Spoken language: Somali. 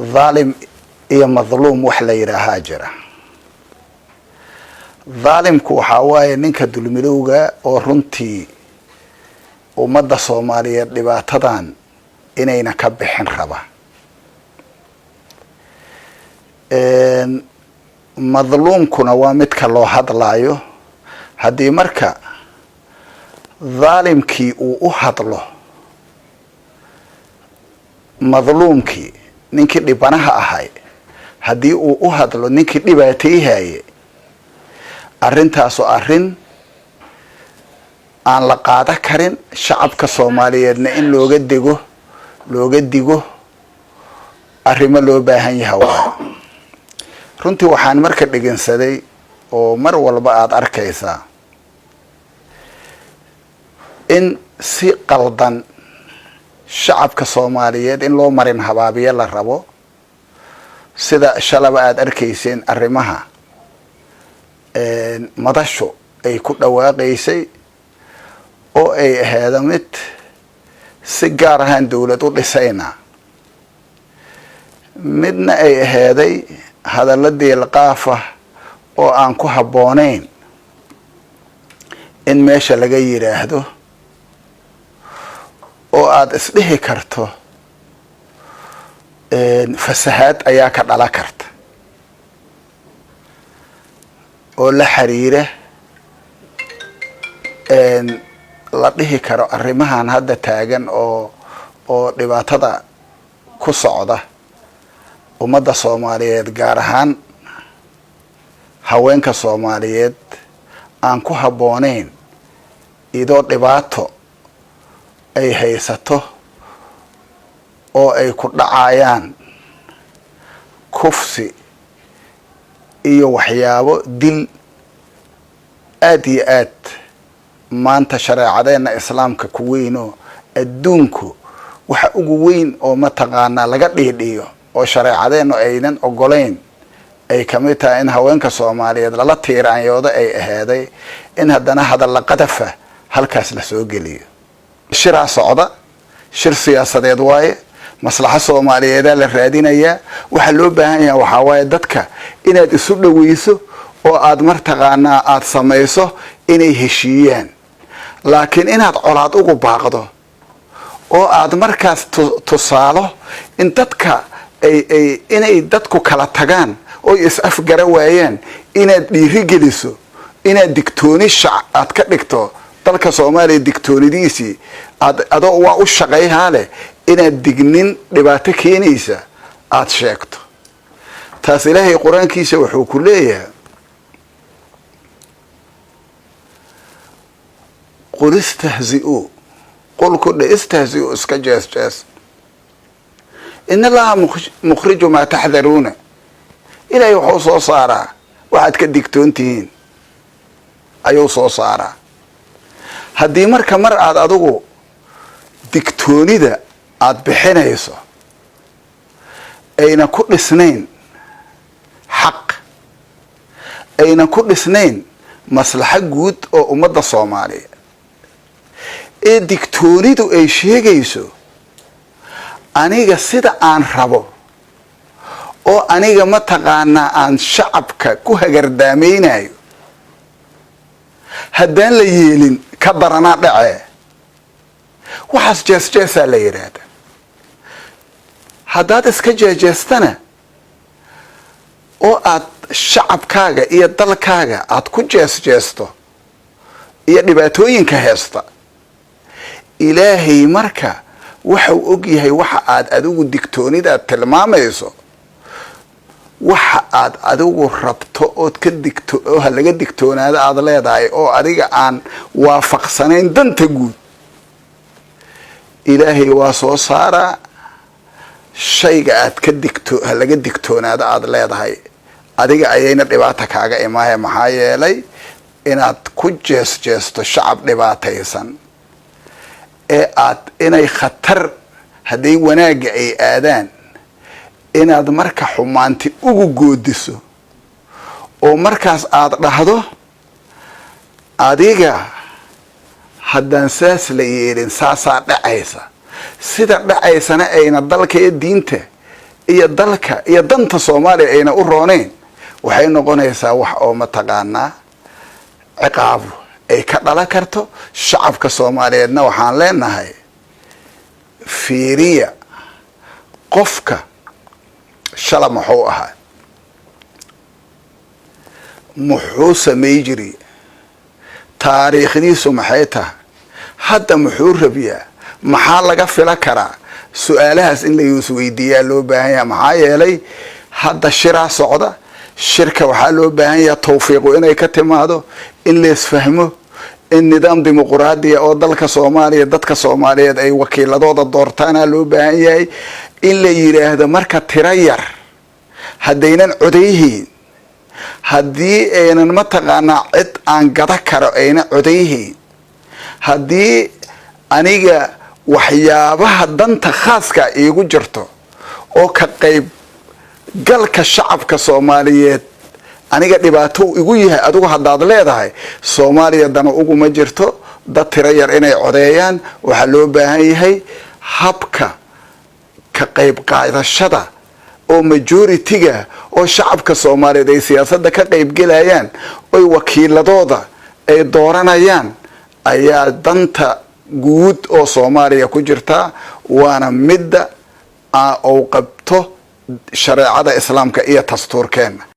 ظالم iyo madluum wax la yiraahaa jira. Dhaalimku waxa waaye ninka dulmidowga oo runtii ummadda Soomaaliyeed dhibaatadan inayna ka bixin raba. Madluumkuna waa midka loo hadlaayo haddii marka dhaalimkii uu u hadlo madluumkii ninkii dhibanaha ahay haddii uu u hadlo ninkii dhibaateeyay arrintaas oo arrin aan la qaada karin shacabka Soomaaliyeedna in looga digo arrimo loo baahan yahay. runtii waxaan marka dhigeensaday oo mar walba aad arkaysaa in si qaldan shacabka Soomaaliyeed in loo marin habaabiye la rabo sida shalaba aad arkayseen arrimaha madasho ay ku dhawaaqaysay oo ay ahayd mid si gaar ah dawlad u dhisayna midna ay ahayd hadalladii ilqaafa oo aan ku habboonayn in meesha laga yiraahdo oo aad isdhihi karto fasahaad ayaa ka dhala karta oo la xiriira la dhihi karo arrimahan hadda taagan oo dhibaatada ku socda ummadda Soomaaliyeed gaar ahaan haweenka Soomaaliyeed aan ku habboonayn idoo dhibaato ay haysato oo ay ku dhacayaan kufsi iyo waxyaabo dil aad iyo aad maanta shareecadeena islaamka ku weyn oo adduunku waxa ugu weyn oo mataqaana laga dhiidhiyo oo shareecadeena aynan ogolayn ay kamid tahay in haweenka Soomaaliyeed lala tiiraanyoodo ay ahaaday in haddana hadal la qadafa halkaas la soo geliyo shira socda shir siyaasadeed waaye maslaxa Soomaaliyeed la raadinaya waxa loo baahan yahay waxa waaye dadka inaad isu dhaweyso oo aad martaqaana aad samayso inay heshiiyaan laakiin inaad colaad ugu baaqdo oo aad markaas tusaalo in dadka inay dadku kala tagaan oo is afgara waayaan inaad dhiiri geliso inaad digtooni aad ka dhigto dalka Soomaaliya digtoonidiisii adoo waa u shaqeeyaa leh inaad dignin dhibaato keenaysa aad sheegto taas Ilaahay quraankiisa wuxuu ku leeyahay qul istahzi'u qul kullu istahzi'u iska jees inna Allaha mukhriju ma tahdharuna Ilaahay wuxuu soo saaraa waxaad ka digtoontihiin ayuu soo saaraa haddii marka mar aad adigu digtoonida aad bixinayso ayna ku dhisnayn xaq ayna ku dhisnayn maslaxa guud oo ummadda Soomaaliyeed ee digtoonidu ay sheegayso aniga sida aan rabo oo aniga mataqaana aan shacabka ku hagardaamaynayo haddaan la yeelin ka daranaa dhacee waxaas jeesa la yiraahdo haddaad iska jeestana oo aad shacabkaaga iyo dalkaaga aad ku jeesto iyo dhibaatooyinka heesta Ilaahay marka waxa uu og yahay waxa aad adigu digtoonida tilmaamayso waxa aad adigu rabto oo ka digto oo laga digtoonaada aad leedahay oo adiga aan waafaqsanayn danta guud Ilaahay waa soo saara shayga aad ka digto laga digtoonaada aad leedahay adiga ayayna dhibaato kaaga imaahay maxaa yeelay inaad ku jeesto shacab dhibaataysan ee aad inay khatar haday wanaaga ay aadaan inaad marka xumaanti ugu goodiso oo markaas aad dhahdo adiga haddaan saas la yeelin saasaa dhacaysa sida dhacaysana ayna dalka iyo diinta iyo dalka iyo danta Soomaaliya ayna u rooneen waxay noqonaysaa wax oo mataqaanaa ciqaab ay ka dhalan karto shacabka Soomaaliyeedna waxaan leenahay fiiriya qofka shala muxuu ahaa muxuu sameey jiray taariikhdiisu maxay tahay hadda muxuu rabiyaa maxaa laga fila karaa su'aalahaas in la isweydiiyaa loo baahan yahay maxaa yeelay hadda shiraa socda shirka waxaa loo baahan yahay tawfiiqo inay ka timaado in la isfahmo in nidaam dimuqraadi oo dalka Soomaaliya dadka Soomaaliyeed ay wakiiladooda doortaan loo baahan yahay in la yiraahdo marka tira yar hadaynan codayhiin haddii aynan mataqaanaa cid aan gada karo ayna codayhiin haddii aniga waxyaabaha danta khaaska iigu jirto oo ka qayb galka shacabka Soomaaliyeed aniga dhibaato igu yahay adigu haddaad leedahay Soomaaliya dana ugu ma jirto dad tira yar inay codeeyaan waxa loo baahan yahay habka ka qayb qaadashada oo majority-ga oo shacabka Soomaaliyeed ay siyaasadda ka qayb galayaan oo wakiiladooda ay dooranayaan ayaa danta guud oo Soomaaliya ku jirta waana midda oo qabto shareecada islaamka iyo dastuurkeena